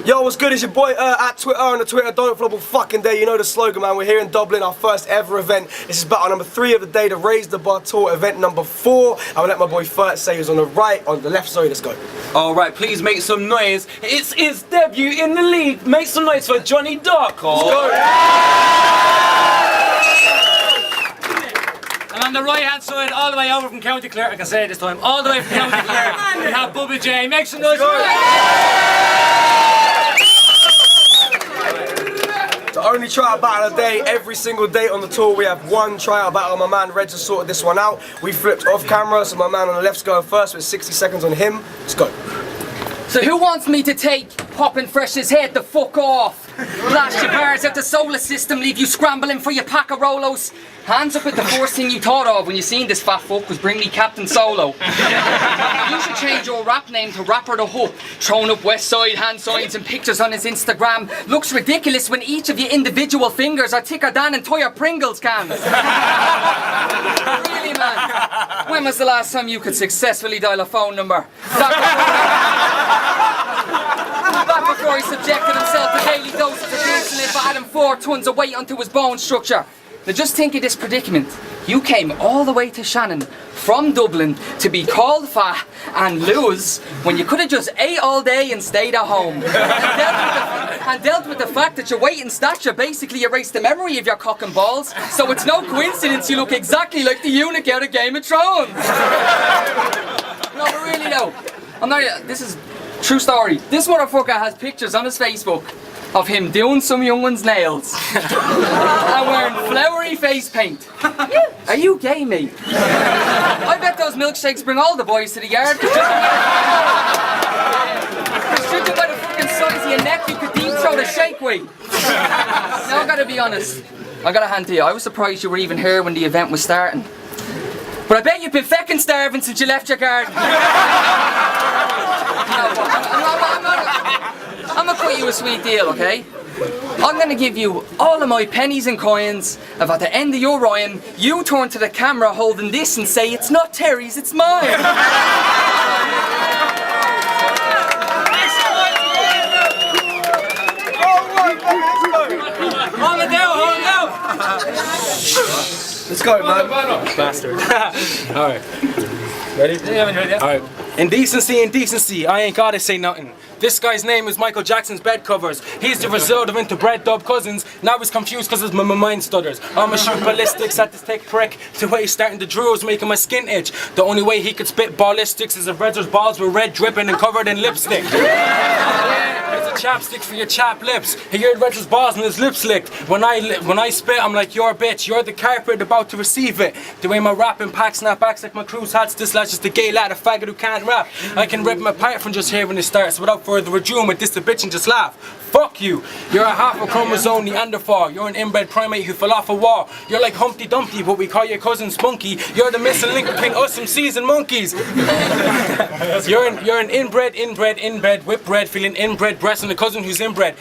Yo, what's good? It's your boy at Twitter on the Twitter. Don't flop all fucking day. You know the slogan, man. We're here in Dublin, our first ever event. This is battle number 3 of the day, the Raise the Bar Tour, event number 4. I'm gonna let my boy Fert say who's on the left. Sorry, let's go. All right, please make some noise. It's his debut in the league. Make some noise for Johnny DARKO. Let's go. And on the right hand side, all the way over from County Clare, I can say it this time, all the way from County Clare, we have BUBBA J. Make some noise. The only tryout battle of the day, every single day on the tour we have one tryout battle. My man Reg has sorted this one out. We flipped off camera, so my man on the left's going first with 60 seconds on him. Let's go. So who wants me to take Poppin' Fresh's head the fuck off? Blast your bars out the solar system, leave you scrambling for your pack of Rolos. Hands up at the first thing you thought of when you seen this fat fuck was bring me Captain Solo. You should change your rap name to Rapper the Hook. Throwing up West Side hand signs and pictures on his Instagram. Looks ridiculous when each of your individual fingers are thicker than entire Pringles cans. Really, man? When was the last time you could successfully dial a phone number? Back before he subjected himself to daily doses of insulin for adding 4 tons of weight onto his bone structure. Now just think of this predicament. You came all the way to Shannon from Dublin to be called fat and lose when you could have just ate all day and stayed at home. And dealt with the fact that your weight and stature basically erased the memory of your cock and balls. So it's no coincidence you look exactly like the eunuch out of Game of Thrones. No, but really though, this is true story. This motherfucker has pictures on his Facebook of him doing some young one's nails and wearing flowery face paint. Are you gay, mate? I bet those milkshakes bring all the boys to the yard. Judging by the fucking size of your neck, you could deep throw the shake weight. Now I gotta be honest. I gotta hand to you. I was surprised you were even here when the event was starting. But I bet you've been feckin' starving since you left your garden. I'm gonna cut you a sweet deal, okay? I'm gonna give you all of my pennies and coins. If at the end of your rhyme, you turn to the camera holding this and say, "It's not Terry's, it's mine." Hold it down, hold it down. Let's go, man. Bastard. Alright. Ready? Yeah. Alright. Indecency, I ain't gotta say nothing. This guy's name is Michael Jackson's bed covers. He's the result of interbred dub cousins. Now he's confused because his mind stutters. I'ma shoot ballistics at this tech prick. The way he's starting to drool is making my skin itch. The only way he could spit ballistics is if Red's balls were red dripping and covered in lipstick. It's a chapstick for your chapped lips. He heard Red's balls and his lips licked. When I spit, I'm like, "You're a bitch. You're the carpet about to receive it." The way my rap impacts snapbacks like my cruise hats. This lad's just a gay lad, a faggot who can't rap. I can rip him apart from just hearing it start. So without further ado, with this the bitch and just laugh. Fuck you. You're a half a chromosome Neanderthal. You're an inbred primate who fell off a wall. You're like Humpty Dumpty, but we call your cousin Spunky. You're the missing link between us and seasoned monkeys. You're an inbred, whipped bread, feeling inbred breast and a cousin who's inbred.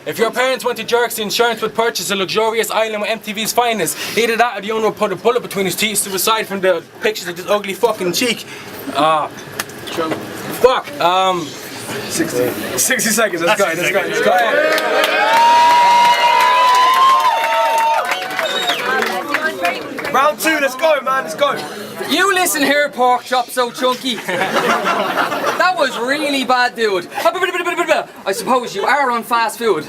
If your parents went to Jerks, the insurance would purchase a luxurious island with MTV's finest. Either that or the owner would put a bullet between his teeth to aside from the pictures of this ugly fucking cheek. Fuck. 60 seconds. Let's go. Round 2. Let's go, man. Let's go. You listen here, pork chop so chunky. That was really bad, dude. I suppose you are on fast food.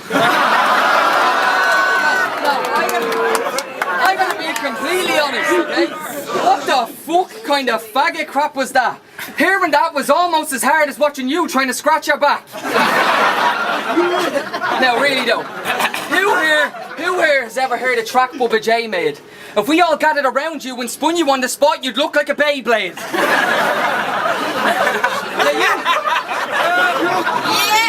I'm gonna be completely honest, okay? What the fuck kind of faggot crap was that? Hearing that was almost as hard as watching you trying to scratch your back. Now really though, who here has ever heard a track Bubba J made? If we all gathered around you and spun you on the spot, you'd look like a Beyblade.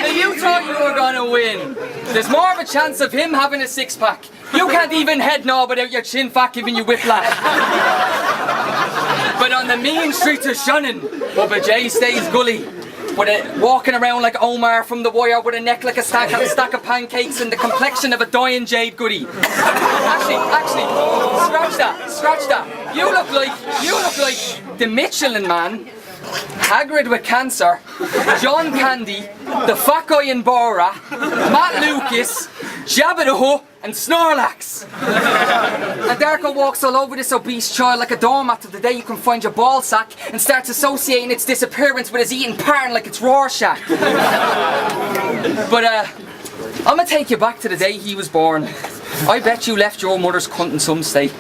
Now you thought you were gonna win. There's more of a chance of him having a 6-pack. You can't even head nod without your chin fat giving you whiplash. But on the mean streets of Shannon, Bubba J stays gully. Walking around like Omar from The Wire with a neck like a stack of pancakes and the complexion of a dying jade goody. Actually, scratch that. You look like the Michelin Man Hagrid with cancer, John Candy, the fat guy in Bora, Matt Lucas, Jabba the Hutt, and Snorlax. And Darko walks all over this obese child like a doormat till the day you can find your ball sack and starts associating its disappearance with his eating pattern like it's Rorschach. But I'm gonna take you back to the day he was born. I bet you left your mother's cunt in some state.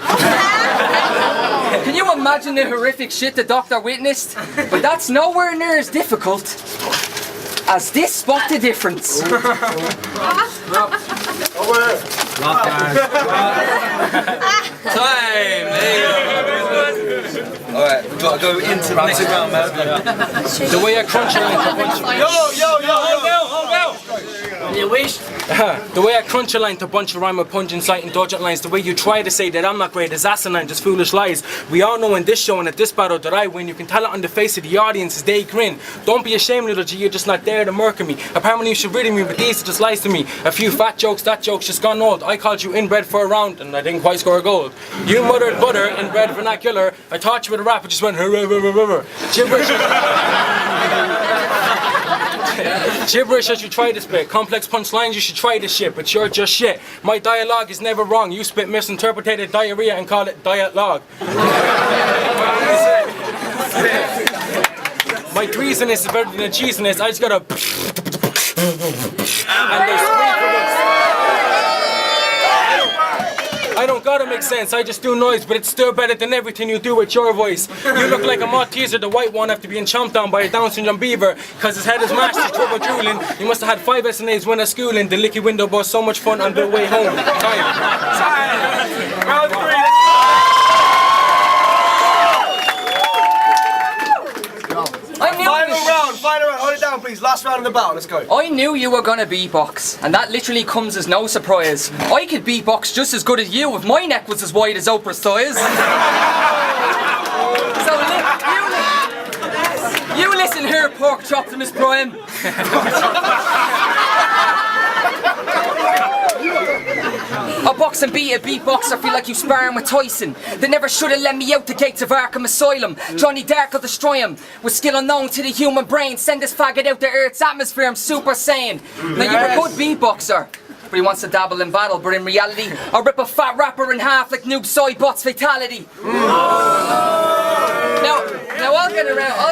Can you imagine the horrific shit the doctor witnessed? But that's nowhere near as difficult as this. Spot the difference. Time! Alright, we've got to go into the next round, man. The way I crunch a line to bunch of... You wish? The way I crunch a line to bunch of rhyme with pungent, sight, indulgent lines. The way you try to say that I'm not great is asinine, just foolish lies. We all know in this show and at this battle that I win. You can tell it on the face of the audience as they grin. Don't be ashamed, little G, you're just not there to murker me. Apparently you should rid of me, but these are just lies to me. A few fat jokes, that joke's just gone old. I called you inbred for a round and I didn't quite score a goal. You muttered butter, inbred vernacular. I taught you with a rap, it just went gibberish. Gibberish as you try to spit. Complex punchlines, you should try this shit, but you're just shit. My dialogue is never wrong. You spit misinterpreted diarrhea and call it dialogue. My treasonous is better than a cheesiness. I just gotta and they scream for this. I don't gotta make sense, I just do noise, but it's still better than everything you do with your voice. You look like a Malteser, the white one, after being chomped down by a Down syndrome beaver, cause his head is mashed, he's trouble drooling. You must have had 5 SNAs when at schooling. The licky window was so much fun on the way home. Time. Round 3. Final round, hold it down please, last round in the battle, let's go. I knew you were gonna beatbox, and that literally comes as no surprise. I could beatbox just as good as you if my neck was as wide as Oprah's thighs. So you listen here, pork chop to Miss Brian. A box and beat a beatboxer, feel like you sparring with Tyson. They never should have let me out the gates of Arkham Asylum. Johnny Darko destroy him with skill unknown to the human brain. Send this faggot out to Earth's atmosphere, I'm Super Saiyan. Now you're a good beatboxer, but he wants to dabble in battle, but in reality I'll rip a fat rapper in half like Noob Soybot's fatality. Now I'll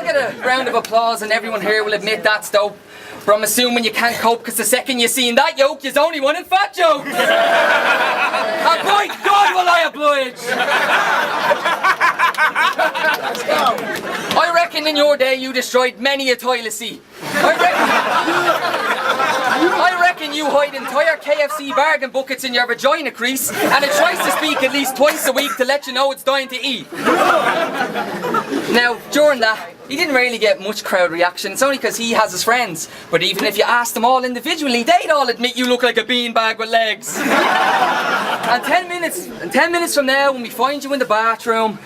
get a round of applause and everyone here will admit that's dope. But I'm assuming you can't cope because the second you seen that yoke, you's only one in fat jokes. And by God will I oblige. I reckon in your day you destroyed many a toilet seat. I reckon you hide entire KFC bargain buckets in your vagina crease and it tries to speak at least twice a week to let you know it's dying to eat. Now, during that, he didn't really get much crowd reaction. It's only because he has his friends. But even if you asked them all individually, they'd all admit you look like a beanbag with legs. And 10 minutes from now, when we find you in the bathroom,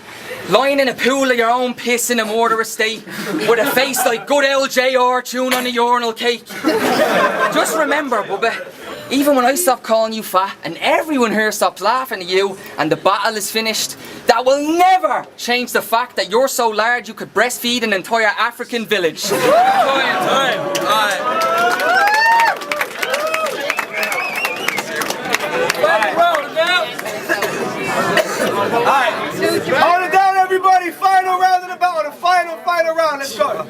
lying in a pool of your own piss in a murderous state, with a face like good LJR chewing on a urinal cake. Just remember, Bubba, even when I stop calling you fat and everyone here stops laughing at you and the battle is finished, that will never change the fact that you're so large you could breastfeed an entire African village. Time. Hold it down everybody, final round of the battle, the final round, let's go.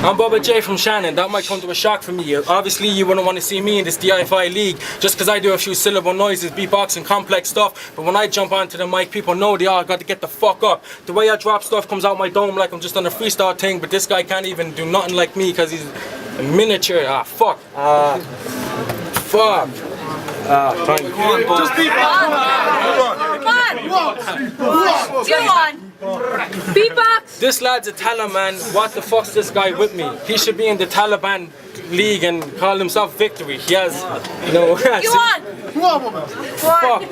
I'm Bubba J from Shannon. That might come to a shock for me. Obviously you wouldn't want to see me in this DIFI league just because I do a few syllable noises, beatboxing, complex stuff, but when I jump onto the mic people know they all got to get the fuck up. The way I drop stuff comes out my dome like I'm just on a freestyle thing, but this guy can't even do nothing like me because he's a miniature. Fuck. Thank you. Just beatbox. Come on. Beatbox. This lad's a Taliban. What the fuck's this guy with me? He should be in the Taliban league and call himself Victory. He has, Go on. Fuck.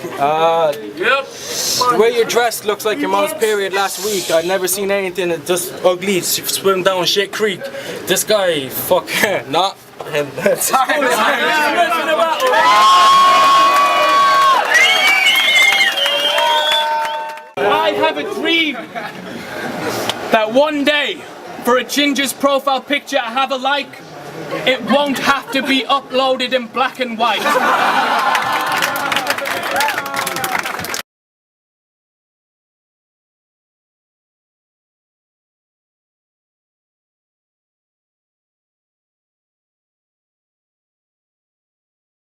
The way you're dressed looks like your mom's period last week. I've never seen anything that just ugly swim down shit creek. This guy, fuck, not. have a dream that one day, for a ginger's profile picture I have a like, it won't have to be uploaded in black and white.